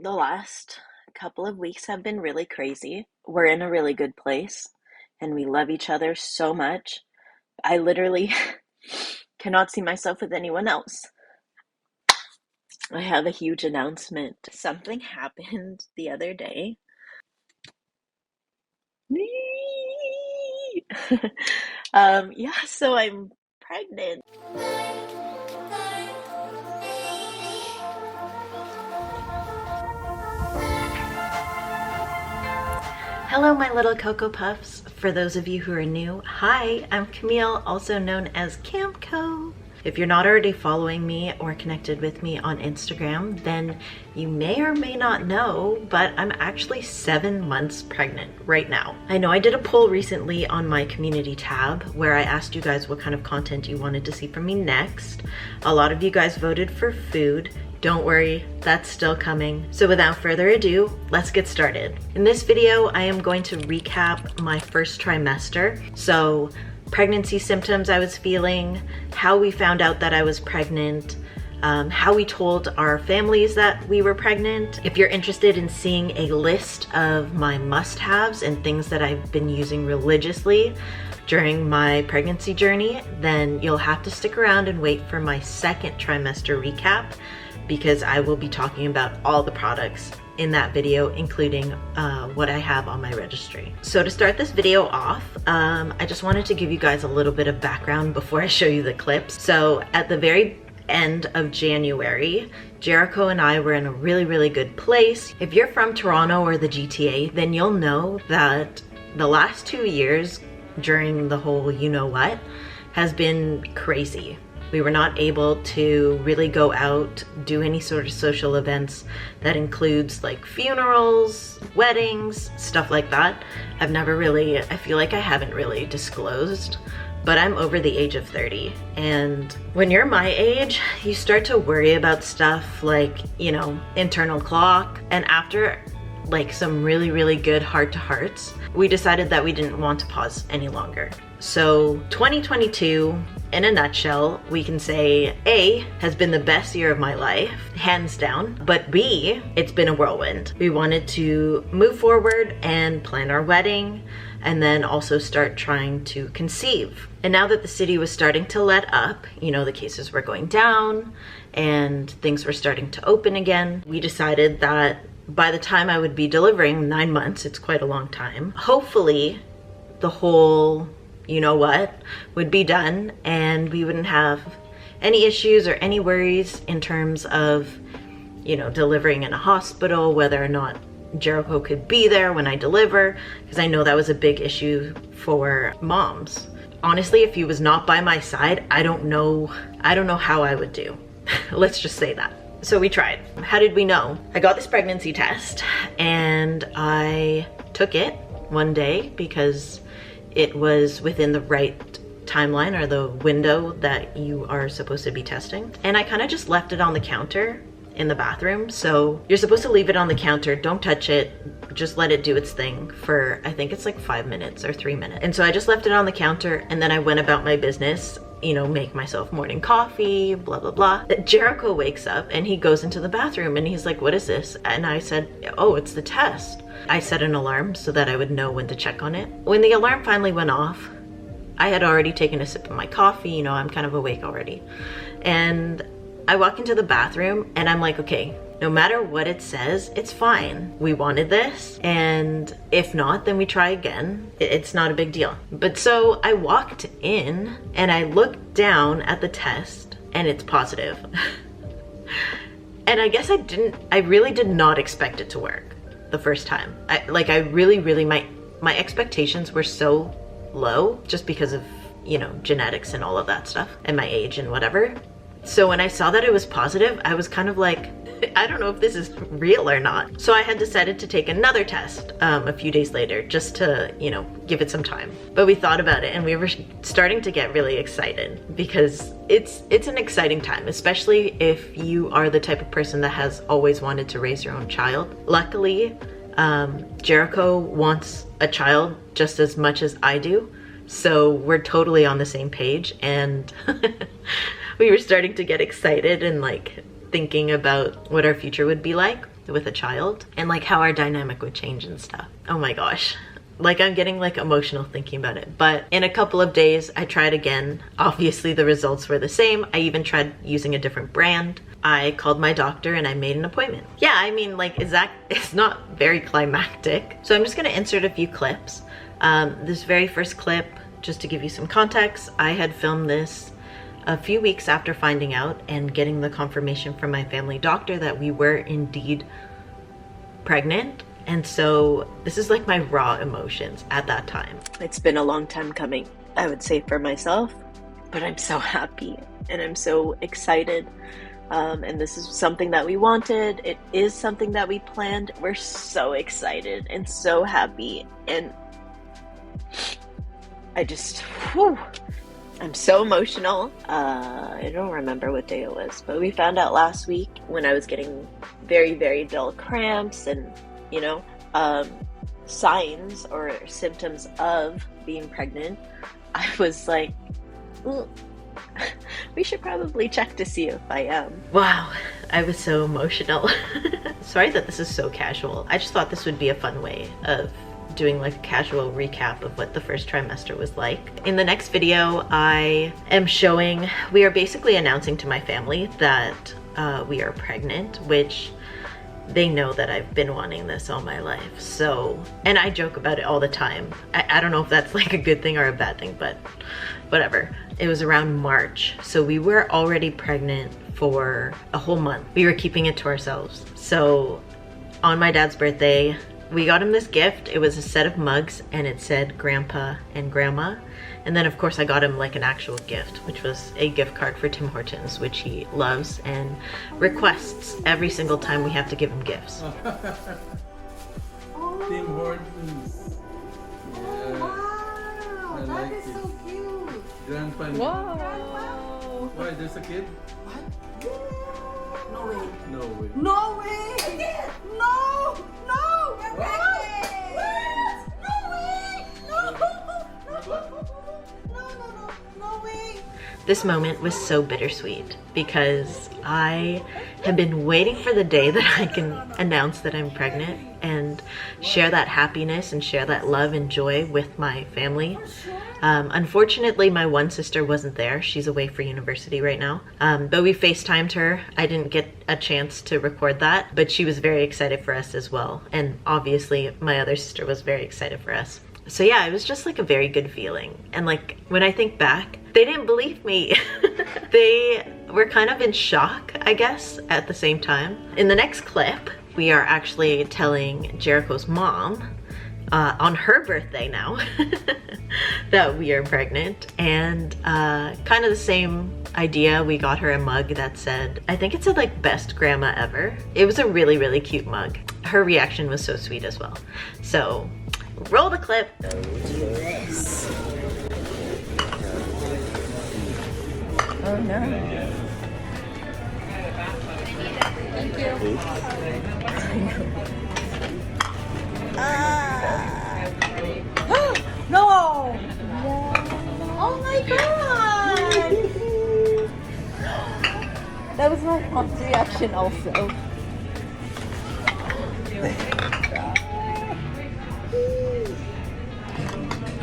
The last couple of weeks have been really crazy. We're in a really good place and we love each other so much. I literally cannot see myself with anyone else. I have a huge announcement. Something happened the other day. Yeah, so I'm pregnant. Hello, my little Cocoa Puffs. For those of you who are new, hi, I'm Camille, also known as Camco. If you're not already following me or connected with me on Instagram, then you may or may not know, but I'm actually 7 months pregnant right now. I know I did a poll recently on my community tab where I asked you guys what kind of content you wanted to see from me next. A lot of you guys voted for food. Don't worry, that's still coming. So without further ado, let's get started. In this video, I am going to recap my first trimester. So pregnancy symptoms I was feeling, how we found out that I was pregnant, how we told our families that we were pregnant. If you're interested in seeing a list of my must-haves and things that I've been using religiously during my pregnancy journey, then you'll have to stick around and wait for my second trimester recap, because I will be talking about all the products in that video, including what I have on my registry. So to start this video off, I just wanted to give you guys a little bit of background before I show you the clips. So at the very end of January, Jericho and I were in a really good place. If you're from Toronto or the GTA, then you'll know that the last 2 years during the whole you know what has been crazy. We were not able to really go out, do any sort of social events that includes like funerals, weddings, stuff like that. I feel like I haven't really disclosed, but I'm over the age of 30. And when you're my age, you start to worry about stuff like, you know, internal clock. And after like some really good heart-to-hearts, we decided that we didn't want to pause any longer. So 2022, in a nutshell, we can say A, has been the best year of my life, hands down, but B, it's been a whirlwind. We wanted to move forward and plan our wedding, and then also start trying to conceive. And now that the city was starting to let up, you know, the cases were going down and things were starting to open again, we decided that by the time I would be delivering, 9 months, it's quite a long time, hopefully the whole you know what would be done and we wouldn't have any issues or any worries in terms of, you know, delivering in a hospital, whether or not Jericho could be there when I deliver, because I know that was a big issue for moms. Honestly, if he was not by my side, I don't know how I would do. Let's just say that. So we tried. How did we know? I got this pregnancy test and I took it one day because it was within the right timeline or the window that you are supposed to be testing. And I kind of just left it on the counter in the bathroom. So you're supposed to leave it on the counter, don't touch it, just let it do its thing for, I think it's like 5 minutes or 3 minutes. And so I just left it on the counter and then I went about my business, you know, make myself morning coffee, blah, blah, blah. Jericho wakes up and he goes into the bathroom and he's like, what is this? And I said, oh, it's the test. I set an alarm so that I would know when to check on it. When the alarm finally went off, I had already taken a sip of my coffee, you know, I'm kind of awake already. And I walk into the bathroom and I'm like, okay, no matter what it says, it's fine. We wanted this, and if not, then we try again. It's not a big deal. But so I walked in and I looked down at the test and it's positive. And I guess I really did not expect it to work the first time. My expectations were so low just because of, you know, genetics and all of that stuff and my age and whatever. So when I saw that it was positive, I was kind of like, I don't know if this is real or not. So I had decided to take another test a few days later just to, you know, give it some time. But we thought about it and we were starting to get really excited because it's an exciting time, especially if you are the type of person that has always wanted to raise your own child. Luckily, Jericho wants a child just as much as I do. So we're totally on the same page, and we were starting to get excited and like thinking about what our future would be like. with a child and like how our dynamic would change and stuff. Oh my gosh. Like I'm getting like emotional thinking about it. But in a couple of days I tried again. Obviously the results were the same. I even tried using a different brand. I called my doctor and I made an appointment. Yeah, I mean, like, it's not very climactic. So I'm just gonna insert a few clips. This very first clip, just to give you some context, I had filmed this a few weeks after finding out and getting the confirmation from my family doctor that we were indeed pregnant. And so this is like my raw emotions at that time. It's been a long time coming, I would say, for myself, but I'm so happy and I'm so excited. And this is something that we wanted. It is something that we planned. We're so excited and so happy. And I just, whew, I'm so emotional. I don't remember what day it was, but we found out last week when I was getting very, very dull cramps and, you know, signs or symptoms of being pregnant. I was like, we should probably check to see if I am. Wow, I was so emotional. Sorry that this is so casual. I just thought this would be a fun way of doing like a casual recap of what the first trimester was like. In the next video, I am showing, we are basically announcing to my family that we are pregnant, which they know that I've been wanting this all my life. So, and I joke about it all the time. I don't know if that's like a good thing or a bad thing, but whatever. It was around March. So we were already pregnant for a whole month. We were keeping it to ourselves. So on my dad's birthday, we got him this gift. It was a set of mugs and it said Grandpa and Grandma. And then of course I got him like an actual gift, which was a gift card for Tim Hortons, which he loves and requests every single time we have to give him gifts. Tim Hortons. Yeah. Wow, I that like is it. so cute. Grandpa. Grandpa? Why, there's a kid? No way. No way. No way! No! No! We're pregnant! No way! No way! This moment was so bittersweet because I have been waiting for the day that I can announce that I'm pregnant and share that happiness and share that love and joy with my family. Unfortunately, my one sister wasn't there. She's away for university right now. But we FaceTimed her. I didn't get a chance to record that, but she was very excited for us as well. And obviously my other sister was very excited for us. So yeah, it was just like a very good feeling. And like when I think back, they didn't believe me. They were kind of in shock, I guess, at the same time. In the next clip, we are actually telling Jericho's mom on her birthday now that we are pregnant, and kind of the same idea. We got her a mug that said, I think it said like best grandma ever. It was a really, really cute mug. Her reaction was so sweet as well. So roll the clip. Do this. Oh no. Thank you. No! Oh my god! That was my mom's reaction also.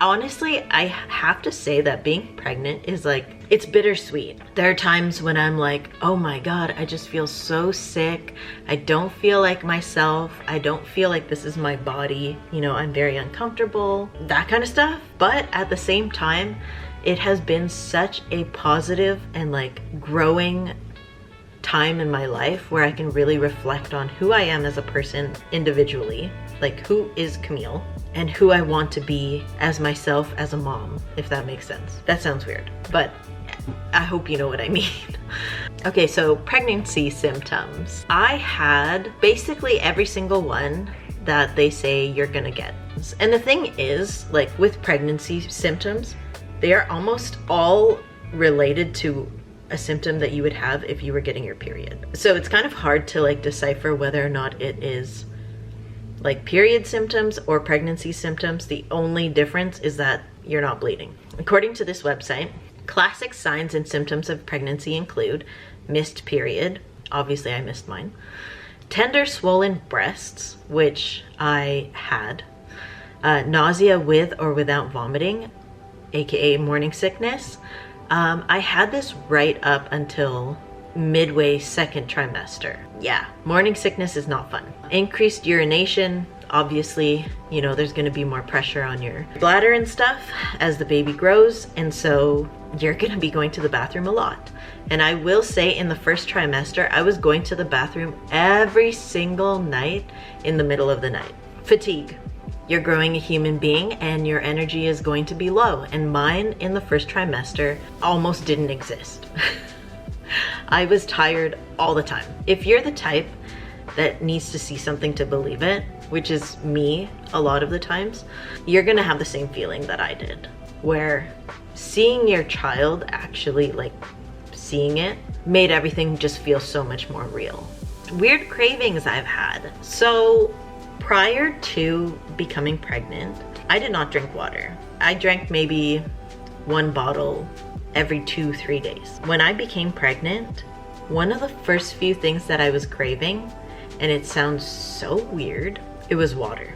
Honestly, I have to say that being pregnant is like, it's bittersweet. There are times when I'm like, oh my God, I just feel so sick. I don't feel like myself. I don't feel like this is my body. You know, I'm very uncomfortable, that kind of stuff. But at the same time, it has been such a positive and like growing time in my life where I can really reflect on who I am as a person individually, like who is Camille, and who I want to be as myself as a mom, if that makes sense. That sounds weird, but I hope you know what I mean. Okay, so pregnancy symptoms. I had basically every single one that they say you're gonna get. And the thing is, like with pregnancy symptoms, they are almost all related to a symptom that you would have if you were getting your period. So it's kind of hard to like decipher whether or not it is like period symptoms or pregnancy symptoms. The only difference is that you're not bleeding. According to this website, classic signs and symptoms of pregnancy include missed period. Obviously I missed mine. tender swollen breasts, which I had, nausea with or without vomiting, aka morning sickness. I had this right up until midway second trimester. Yeah, morning sickness is not fun. Increased urination, obviously, you know, there's gonna be more pressure on your bladder and stuff as the baby grows, and so you're gonna be going to the bathroom a lot. And I will say in the first trimester, I was going to the bathroom every single night in the middle of the night. Fatigue. You're growing a human being and your energy is going to be low, and mine in the first trimester almost didn't exist. I was tired all the time. If you're the type that needs to see something to believe it, which is me a lot of the times, you're gonna have the same feeling that I did, where seeing your child actually, like seeing it, made everything just feel so much more real. Weird cravings I've had. So prior to becoming pregnant, I did not drink water. I drank maybe 1 bottle every 2-3 days. When I became pregnant, one of the first few things that I was craving, and it sounds so weird, it was water.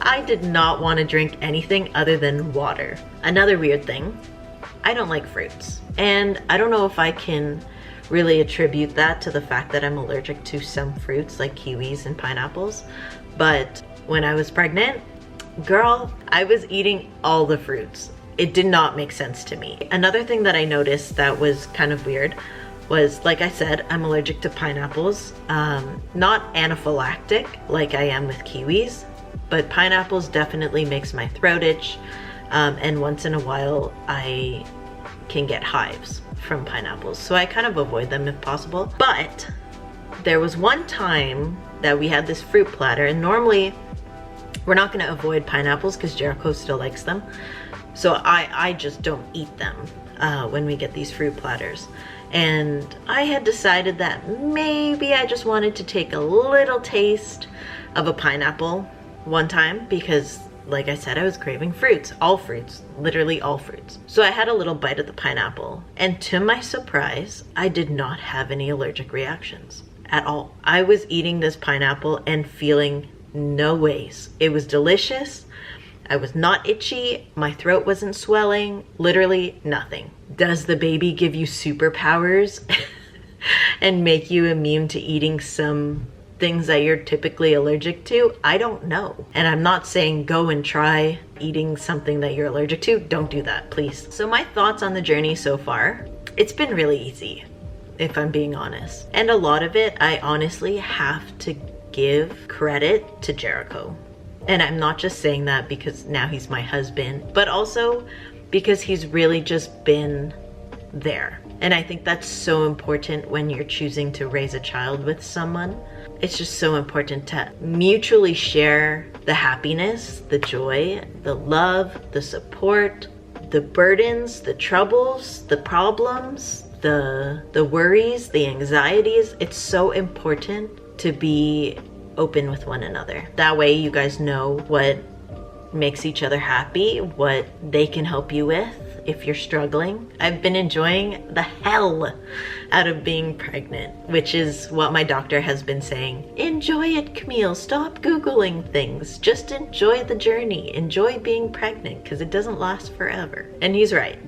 I did not want to drink anything other than water. Another weird thing, I don't like fruits. And I don't know if I can really attribute that to the fact that I'm allergic to some fruits like kiwis and pineapples. But when I was pregnant, girl, I was eating all the fruits. It did not make sense to me. Another thing that I noticed that was kind of weird was, like I said, I'm allergic to pineapples. Not anaphylactic like I am with kiwis, but pineapples definitely makes my throat itch. And once in a while, I can get hives from pineapples. So I kind of avoid them if possible. But there was one time that we had this fruit platter, and normally we're not gonna avoid pineapples because Jericho still likes them. So I just don't eat them when we get these fruit platters. And I had decided that maybe I just wanted to take a little taste of a pineapple one time because, like I said, I was craving fruits, all fruits, literally all fruits. So I had a little bite of the pineapple, and to my surprise, I did not have any allergic reactions at all. I was eating this pineapple and feeling no ways. It was delicious. I was not itchy, my throat wasn't swelling, literally nothing. Does the baby give you superpowers and make you immune to eating some things that you're typically allergic to? I don't know. And I'm not saying go and try eating something that you're allergic to. Don't do that, please. So my thoughts on the journey so far, it's been really easy, if I'm being honest. And a lot of it, I honestly have to give credit to Jericho. And I'm not just saying that because now he's my husband, but also because he's really just been there. And I think that's so important when you're choosing to raise a child with someone. It's just so important to mutually share the happiness, the joy, the love, the support, the burdens, the troubles, the problems, the worries, the anxieties. It's so important to be open with one another. That way you guys know what makes each other happy, what they can help you with if you're struggling. I've been enjoying the hell out of being pregnant, which is what my doctor has been saying. Enjoy it, Camille. Stop Googling things. Just enjoy the journey. Enjoy being pregnant because it doesn't last forever. And he's right.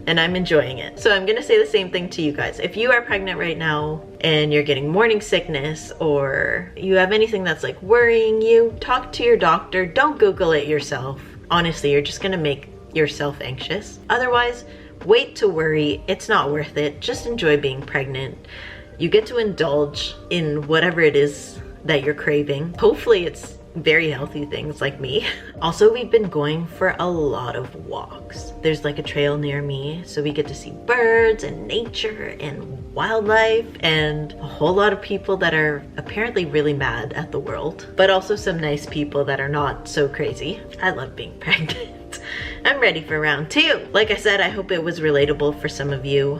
And I'm enjoying it. So I'm gonna say the same thing to you guys. If you are pregnant right now and you're getting morning sickness or you have anything that's like worrying you, talk to your doctor. Don't Google it yourself. Honestly, you're just gonna make yourself anxious. Otherwise, wait to worry. It's not worth it. Just enjoy being pregnant. You get to indulge in whatever it is that you're craving. Hopefully it's very healthy things like me. Also, we've been going for a lot of walks. There's like a trail near me, so we get to see birds and nature and wildlife and a whole lot of people that are apparently really mad at the world, but also some nice people that are not so crazy. I love being pregnant. I'm ready for round 2. Like I said, I hope it was relatable for some of you,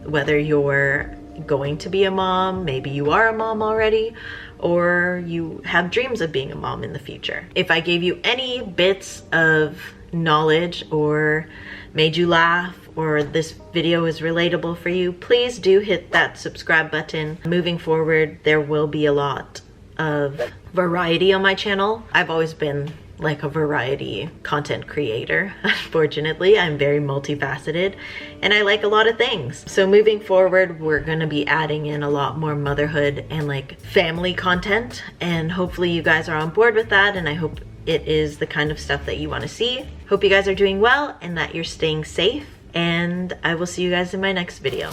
whether you're going to be a mom, maybe you are a mom already, or you have dreams of being a mom in the future. If I gave you any bits of knowledge or made you laugh or this video is relatable for you, please do hit that subscribe button. Moving forward, there will be a lot of variety on my channel. I've always been like a variety content creator. Unfortunately, I'm very multifaceted and I like a lot of things. So moving forward, we're gonna be adding in a lot more motherhood and like family content, and hopefully you guys are on board with that, and I hope it is the kind of stuff that you want to see. Hope you guys are doing well and that you're staying safe, and I will see you guys in my next video.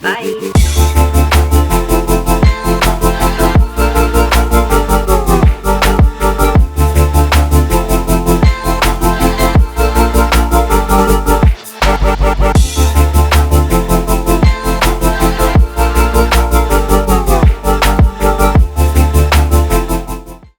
Bye.